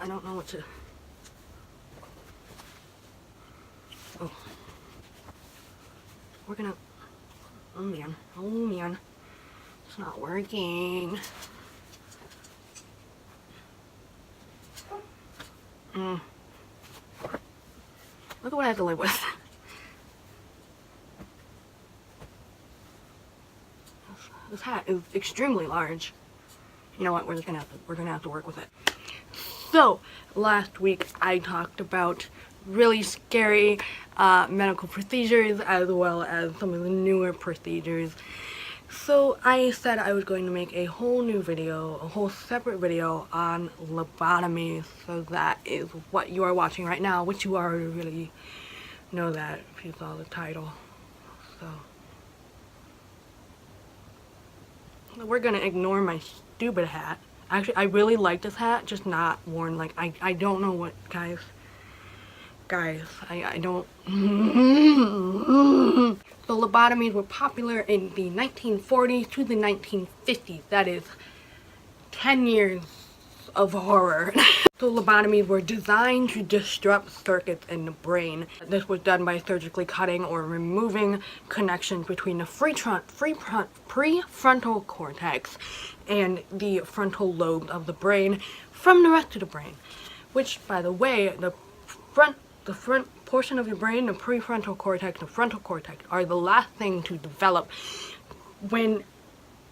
I don't know what to... Oh. We're gonna... Oh man. Oh man. It's not working. Look at what I have to live with. This hat is extremely large. You know what? We're gonna have to work with it. So last week I talked about really scary medical procedures as well as some of the newer procedures. So I said I was going to make a whole new video, a whole separate video on lobotomies. So that is what you are watching right now, which you already really know that if you saw the title. So we're gonna ignore my stupid hat. Actually, I really like this hat, just not worn. Like, I don't know what, guys, I don't. So lobotomies were popular in the 1940s to the 1950s. That is 10 years of horror. So lobotomies were designed to disrupt circuits in the brain. This was done by surgically cutting or removing connections between the prefrontal cortex and the frontal lobes of the brain from the rest of the brain. Which, by the way, the front portion of your brain, the prefrontal cortex, the frontal cortex, are the last thing to develop when,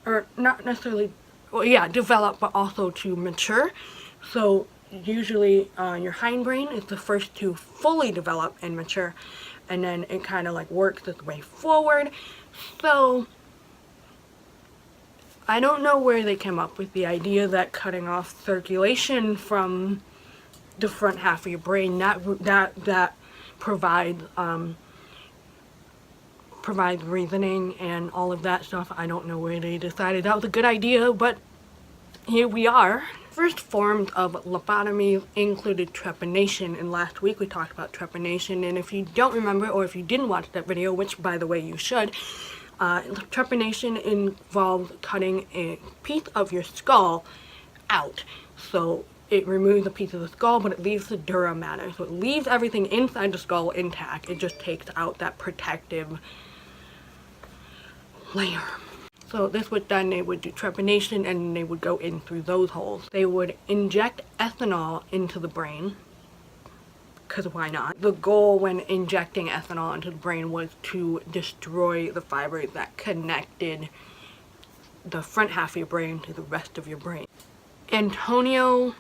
or not necessarily, well, yeah, develop, but also to mature. So usually your hindbrain is the first to fully develop and mature, and then it kind of like works its way forward. So I don't know where they came up with the idea that cutting off circulation from the front half of your brain that provides reasoning and all of that stuff. I don't know where they decided that was a good idea, but here we are. First forms of lobotomy included trepanation, and last week we talked about trepanation, and if you don't remember, or if you didn't watch that video, which by the way you should, trepanation involves cutting a piece of your skull out. So it removes a piece of the skull, but it leaves the dura mater, so it leaves everything inside the skull intact. It just takes out that protective layer. So this was done, they would do trepanation and they would go in through those holes. They would inject ethanol into the brain, because why not? The goal when injecting ethanol into the brain was to destroy the fibers that connected the front half of your brain to the rest of your brain. Antonio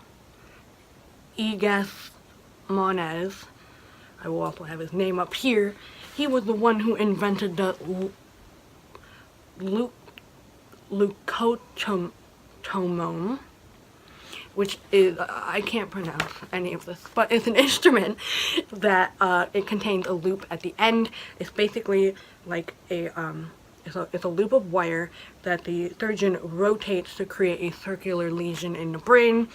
Egas Moniz, I will also have his name up here, he was the one who invented the leukotomome, which is, I can't pronounce any of this, but it's an instrument that it contains a loop at the end. It's basically like a it's a loop of wire that the surgeon rotates to create a circular lesion in the brain,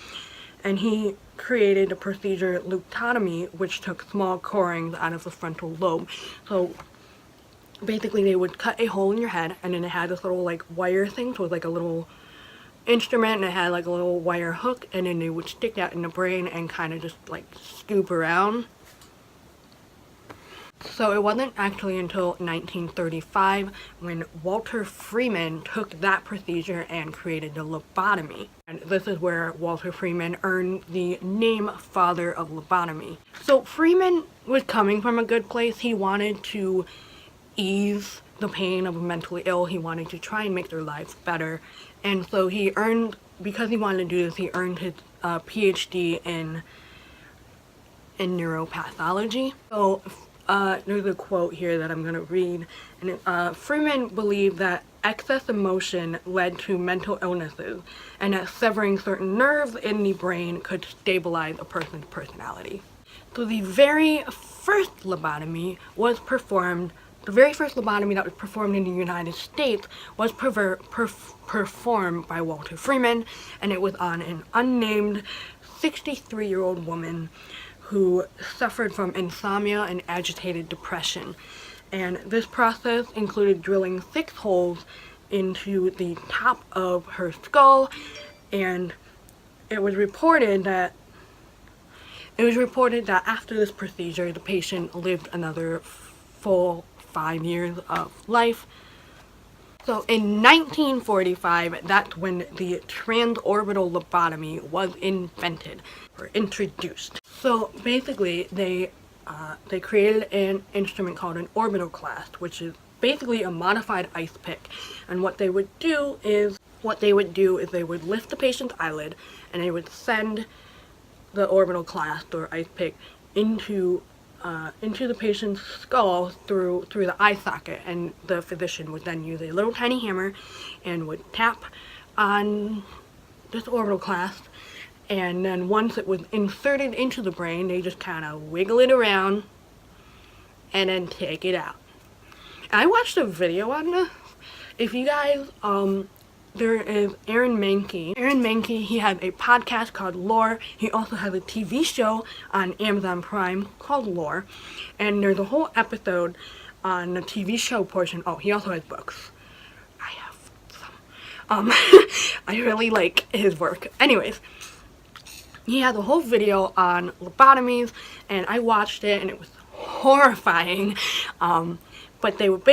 and he created the procedure lobotomy, which took small corings out of the frontal lobe. So basically they would cut a hole in your head, and then it had this little like wire thing, so it was like a little instrument, and it had like a little wire hook, and then they would stick that in the brain and kind of just like scoop around. So it wasn't actually until 1935 when Walter Freeman took that procedure and created the lobotomy. And this is where Walter Freeman earned the name Father of Lobotomy. So Freeman was coming from a good place. He wanted to ease the pain of the mentally ill. He wanted to try and make their lives better. And so he earned, because he wanted to do this, he earned his PhD in neuropathology. So there's a quote here that I'm going to read. And Freeman believed that excess emotion led to mental illnesses, and that severing certain nerves in the brain could stabilize a person's personality. So the very first lobotomy that was performed in the United States was performed by Walter Freeman, and it was on an unnamed 63-year-old woman who suffered from insomnia and agitated depression. And this process included drilling 6 holes into the top of her skull, and it was reported that It was reported that after this procedure, the patient lived another full 5 years of life. So in 1945, that's when the transorbital lobotomy was invented or introduced. So basically, they created an instrument called an orbital clasp, which is basically a modified ice pick. And what they would do is they would lift the patient's eyelid and they would send the orbital clasp or ice pick into the patient's skull through the eye socket, and the physician would then use a little tiny hammer and would tap on this orbital clasp, and then once it was inserted into the brain, they just kind of wiggle it around and then take it out. I watched a video on this. If you guys, there is Aaron Mahnke. Aaron Mahnke, he has a podcast called Lore. He also has a TV show on Amazon Prime called Lore. And there's a whole episode on the TV show portion. Oh, he also has books. I have some. I really like his work. Anyways, he has a whole video on lobotomies, and I watched it, and it was horrifying. But they would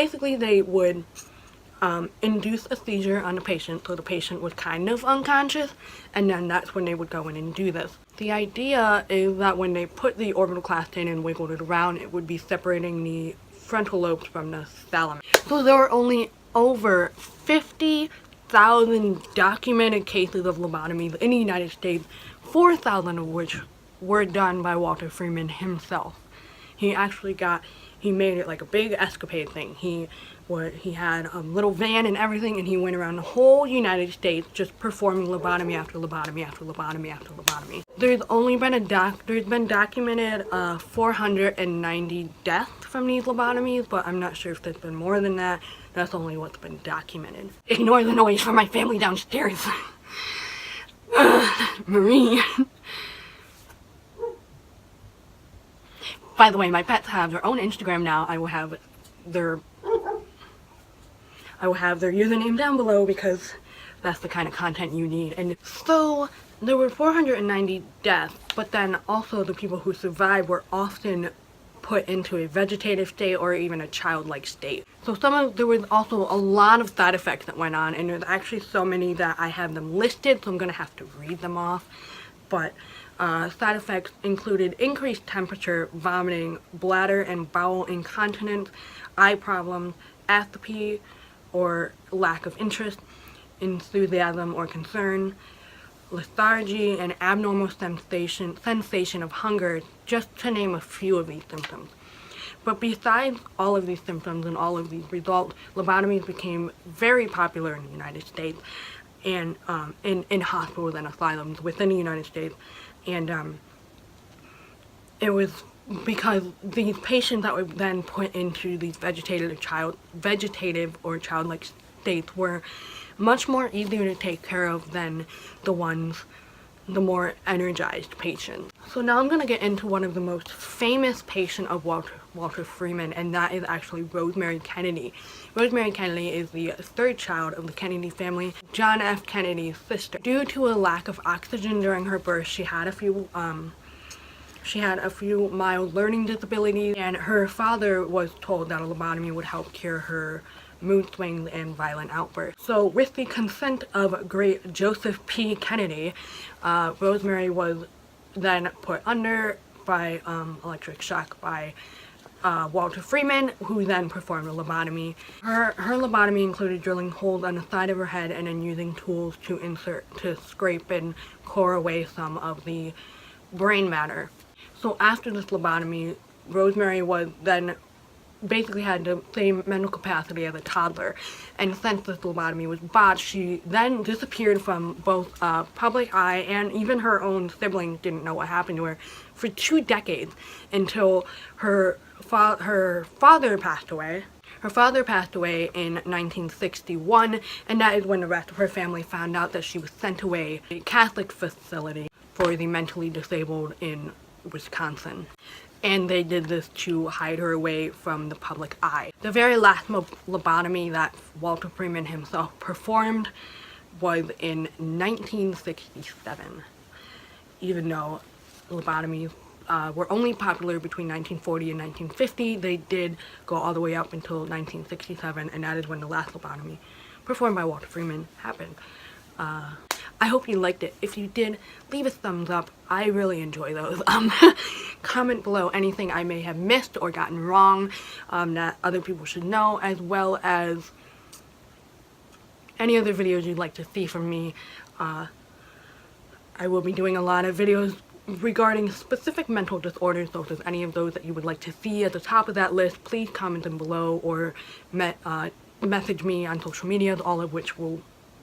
induce a seizure on the patient, so the patient was kind of unconscious, and then that's when they would go in and do this. The idea is that when they put the orbital clasp in and wiggled it around, it would be separating the frontal lobes from the thalamus. So there were only over 50,000 documented cases of lobotomies in the United States, 4,000 of which were done by Walter Freeman himself. He made it like a big escapade thing. He had a little van and everything, and he went around the whole United States just performing lobotomy after lobotomy after lobotomy after lobotomy. There's been documented 490 deaths from these lobotomies, but I'm not sure if there's been more than that. That's only what's been documented. Ignore the noise from my family downstairs. Marie. By the way, my pets have their own Instagram now. I will have their username down below because that's the kind of content you need. And so there were 490 deaths, but then also the people who survived were often put into a vegetative state or even a childlike state. So there was also a lot of side effects that went on, and there's actually so many that I have them listed, so I'm going to have to read them off. But side effects included increased temperature, vomiting, bladder and bowel incontinence, eye problems, apathy or lack of interest, enthusiasm or concern, lethargy, and abnormal sensation of hunger, just to name a few of these symptoms. But besides all of these symptoms and all of these results, lobotomies became very popular in the United States and in hospitals and asylums within the United States. And it was because these patients that were then put into these vegetative or childlike states were much more easier to take care of than the more energized patients. So now I'm going to get into one of the most famous patients of Walter Freeman, and that is actually Rosemary Kennedy. Rosemary Kennedy is the third child of the Kennedy family, John F. Kennedy's sister. Due to a lack of oxygen during her birth, she had a few mild learning disabilities, and her father was told that a lobotomy would help cure her mood swings and violent outbursts. So with the consent of great Joseph P. Kennedy, Rosemary was then put under by electric shock by Walter Freeman, who then performed a lobotomy. Her lobotomy included drilling holes on the side of her head and then using tools to scrape and core away some of the brain matter. So after this lobotomy, Rosemary was then basically had the same mental capacity as a toddler, and since this lobotomy was botched, she then disappeared from both public eye, and even her own siblings didn't know what happened to her for 2 decades until her father passed away. Her father passed away in 1961, and that is when the rest of her family found out that she was sent away to a Catholic facility for the mentally disabled in Wisconsin. And they did this to hide her away from the public eye. The very last lobotomy that Walter Freeman himself performed was in 1967. Even though lobotomies were only popular between 1940 and 1950. They did go all the way up until 1967, and that is when the last lobotomy, performed by Walter Freeman, happened. I hope you liked it. If you did, leave a thumbs up. I really enjoy those. Comment below anything I may have missed or gotten wrong that other people should know, as well as any other videos you'd like to see from me. I will be doing a lot of videos regarding specific mental disorders, so if there's any of those that you would like to see at the top of that list, please comment them below or message me on social media, all of which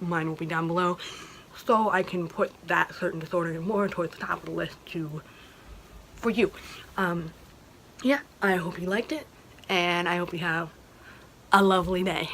mine will be down below, so I can put that certain disorder more towards the top of the list for you. Yeah, I hope you liked it, and I hope you have a lovely day.